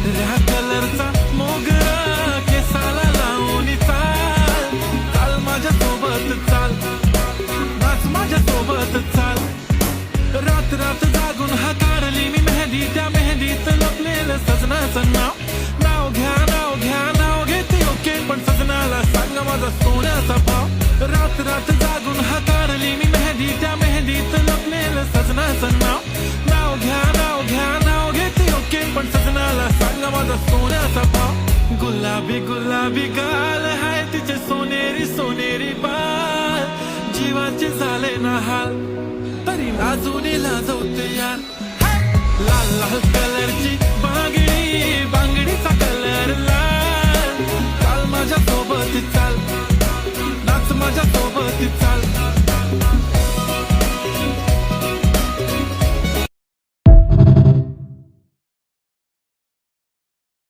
पांढऱ्या कलरचा मोगरा केसाला लावून चाल, चाल माझ्या सोबत चाल, नाच माझ्या सोबत चाल. रात रात जागून हाताळली मी मेहंदी, त्या मेहंदीत लपलेलं सजनाचं नाव. नाव घ्या नाव घ्या नाव घेते ओके, पण सजनाला सांग माझा सोन्याचा भाव. रात रात जागून हाताळली मी मेहंदी, त्या मेहंदीत लपलेलं सजनाचं नाव. नाव घ्या नाव घ्या नाव घेते ओके, पण सजनाला सांग माझा सोन्याचा भाव. गुलाबी गुलाबी गाल हाय तिचे सोनेरी सोनेरी बाल, जीवाचे झाले ना हाल तरी अजूनही लाजवते यार. लाल लाल कलरची बांगडी, बांगडीचा कलर लाल, चाल माझ्या सोबत चाल, नाच माझ्या सोबत चाल.